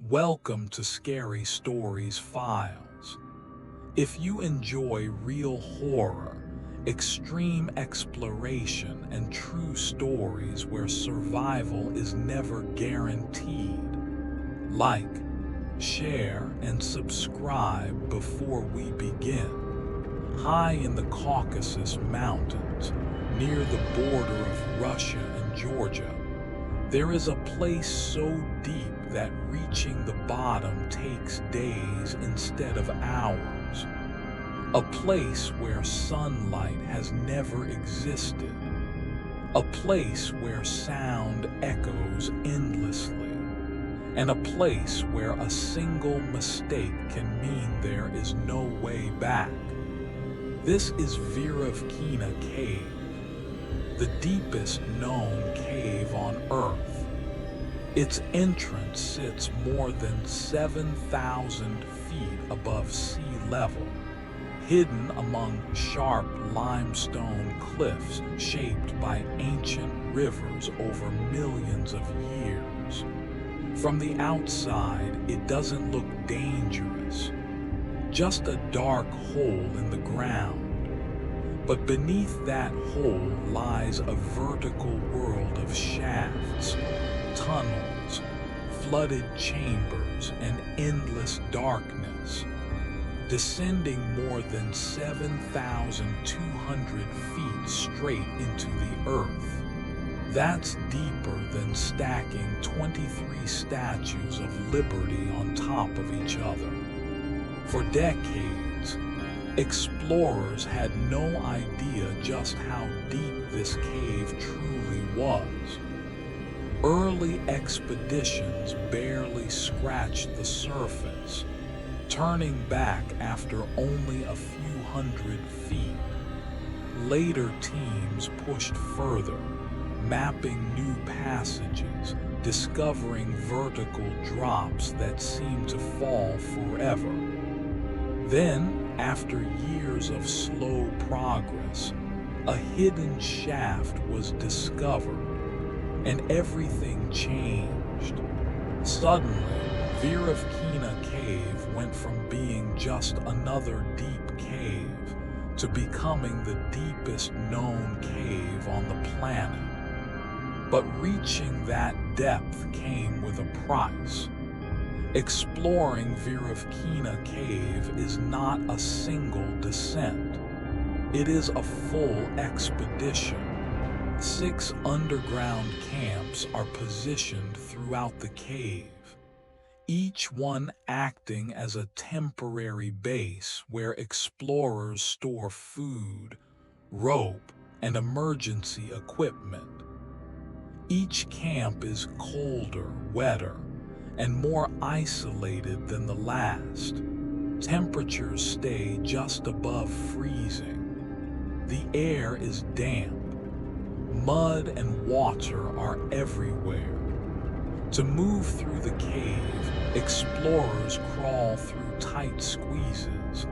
Welcome to Scary Stories Files. If you enjoy real horror, extreme exploration, and true stories where survival is never guaranteed, like, share, and subscribe before we begin. High in the Caucasus Mountains, near the border of Russia and Georgia, there is a place so deep that reaching the bottom takes days instead of hours. A place where sunlight has never existed. A place where sound echoes endlessly. And a place where a single mistake can mean there is no way back. This is Verovkina Cave, the deepest known cave on Earth. Its entrance sits more than 7,000 feet above sea level, hidden among sharp limestone cliffs shaped by ancient rivers over millions of years. From the outside, it doesn't look dangerous, just a dark hole in the ground. But beneath that hole lies a vertical world of shafts, tunnels, flooded chambers, and endless darkness, descending more than 7,200 feet straight into the earth. That's deeper than stacking 23 statues of liberty on top of each other. For decades, explorers had no idea just how deep this cave truly was. Early expeditions barely scratched the surface, turning back after only a few hundred feet. Later teams pushed further, mapping new passages, discovering vertical drops that seemed to fall forever. Then, after years of slow progress, a hidden shaft was discovered, and everything changed. Suddenly, Verovkina Cave went from being just another deep cave to becoming the deepest known cave on the planet. But reaching that depth came with a price. Exploring Verovkina Cave is not a single descent. It is a full expedition. 6 underground camps are positioned throughout the cave, each one acting as a temporary base where explorers store food, rope, and emergency equipment. Each camp is colder, wetter, and more isolated than the last. Temperatures stay just above freezing. The air is damp. Mud and water are everywhere. To move through the cave, explorers crawl through tight squeezes,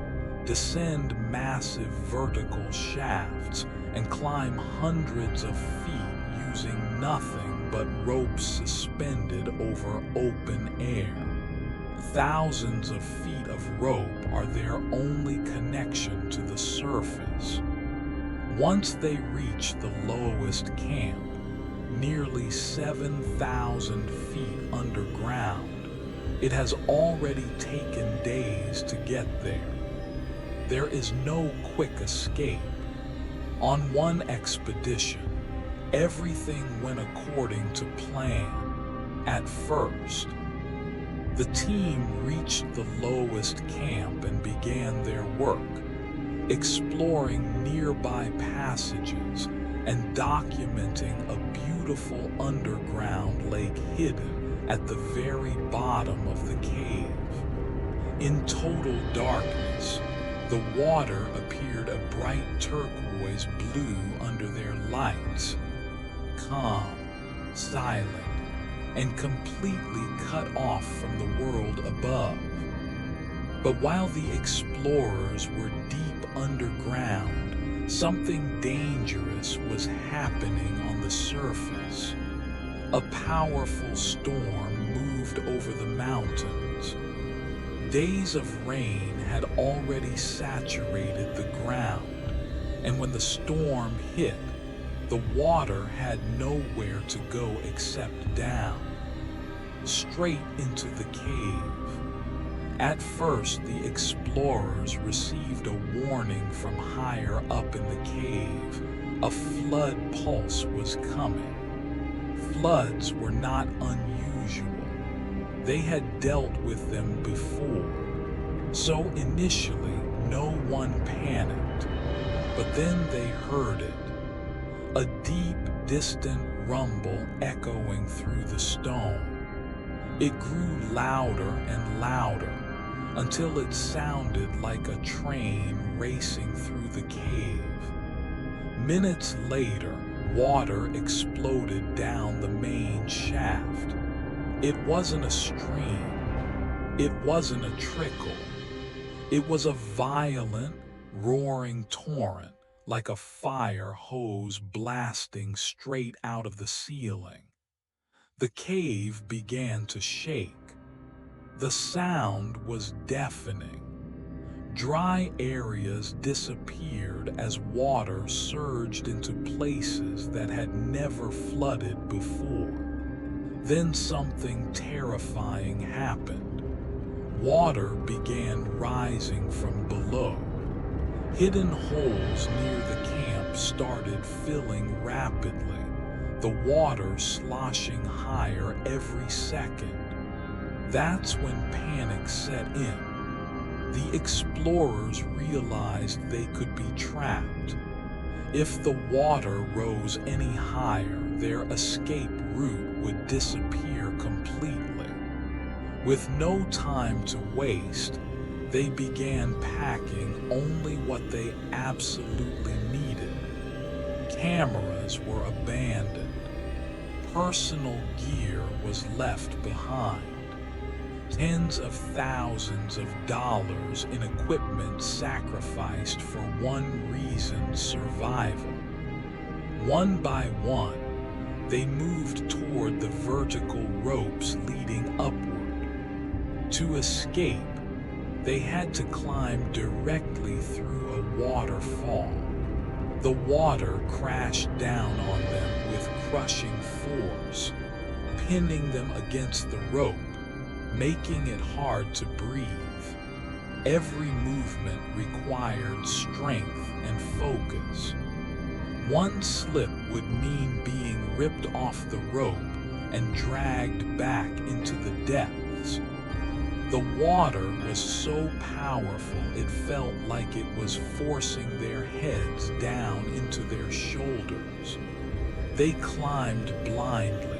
descend massive vertical shafts, and climb hundreds of feet using nothing but ropes suspended over open air. Thousands of feet of rope are their only connection to the surface. Once they reach the lowest camp, nearly 7,000 feet underground, it has already taken days to get there. There is no quick escape. On one expedition, everything went according to plan. At first, the team reached the lowest camp and began their work, exploring nearby passages and documenting a beautiful underground lake hidden at the very bottom of the cave. In total darkness, the water appeared a bright turquoise blue under their lights, calm, silent, and completely cut off from the world above. But while the explorers were deep underground, something dangerous was happening on the surface. A powerful storm moved over the mountains. Days of rain had already saturated the ground, and when the storm hit, the water had nowhere to go except down, straight into the cave. At first, the explorers received a warning from higher up in the cave. A flood pulse was coming. Floods were not unusual. They had dealt with them before. So initially, no one panicked. But then they heard it. A deep, distant rumble echoing through the stone. It grew louder and louder until it sounded like a train racing through the cave. Minutes later, water exploded down the main shaft. It wasn't a stream. It wasn't a trickle. It was a violent, roaring torrent, like a fire hose blasting straight out of the ceiling. The cave began to shake. The sound was deafening. Dry areas disappeared as water surged into places that had never flooded before. Then something terrifying happened. Water began rising from below. Hidden holes near the camp started filling rapidly, the water sloshing higher every second. That's when panic set in. The explorers realized they could be trapped. If the water rose any higher, their escape route would disappear completely. With no time to waste, they began packing only what they absolutely needed. Cameras were abandoned. Personal gear was left behind. Tens of thousands of dollars in equipment sacrificed for one reason: survival. One by one, they moved toward the vertical ropes leading upward. To escape, they had to climb directly through a waterfall. The water crashed down on them with crushing force, pinning them against the rope, making it hard to breathe. Every movement required strength and focus. One slip would mean being ripped off the rope and dragged back into the depths. The water was so powerful it felt like it was forcing their heads down into their shoulders. They climbed blindly,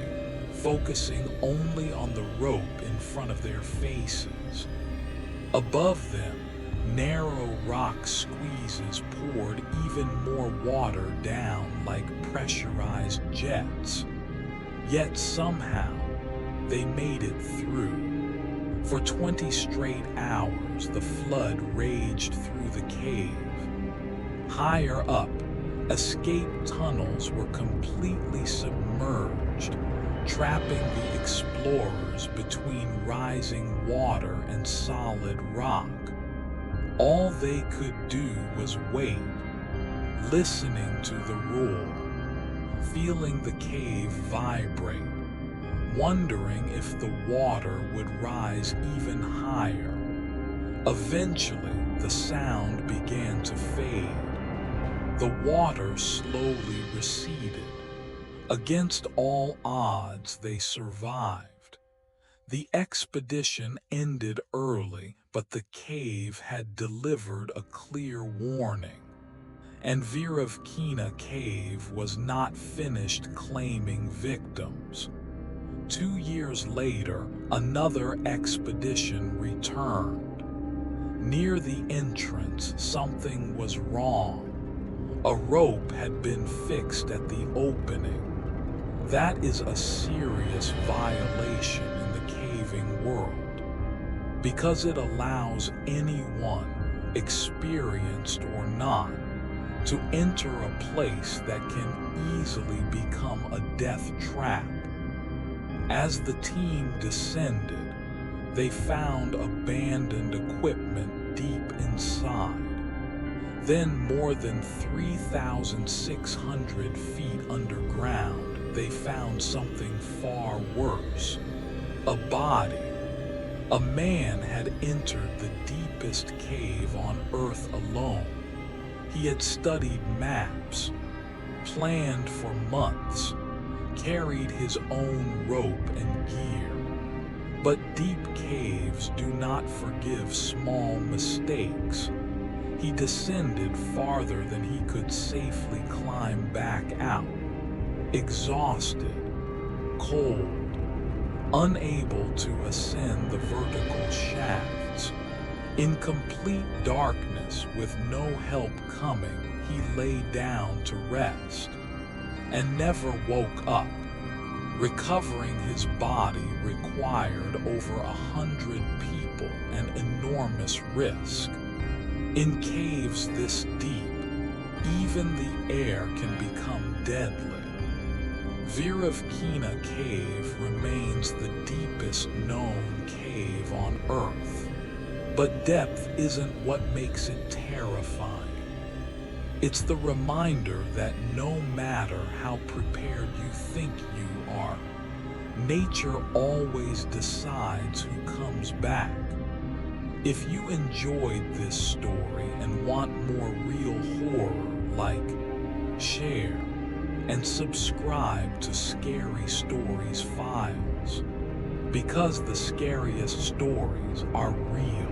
focusing only on the rope in front of their faces. Above them, narrow rock squeezes poured even more water down like pressurized jets. Yet somehow, they made it through. For 20 straight hours, the flood raged through the cave. Higher up, escape tunnels were completely submerged, trapping the explorers between rising water and solid rock. All they could do was wait, listening to the roar, feeling the cave vibrate, wondering if the water would rise even higher. Eventually, the sound began to fade. The water slowly receded. Against all odds, they survived. The expedition ended early, but the cave had delivered a clear warning. And Virovkina Cave was not finished claiming victims. 2 years later, another expedition returned. Near the entrance, something was wrong. A rope had been fixed at the opening. That is a serious violation in the caving world, because it allows anyone, experienced or not, to enter a place that can easily become a death trap. As the team descended, they found abandoned equipment deep inside. Then, more than 3,600 feet underground, they found something far worse. A body. A man had entered the deepest cave on Earth alone. He had studied maps, planned for months, carried his own rope and gear. But deep caves do not forgive small mistakes. He descended farther than he could safely climb back out, exhausted, cold, unable to ascend the vertical shafts. In complete darkness, with no help coming, he lay down to rest and never woke up. Recovering his body required over 100 people and enormous risk. In caves this deep, even the air can become deadly. Viravkina Cave remains the deepest known cave on Earth. But depth isn't what makes it terrifying. It's the reminder that no matter how prepared you think you are, nature always decides who comes back. If you enjoyed this story and want more real horror, like, share, and subscribe to Scary Stories Files, because the scariest stories are real.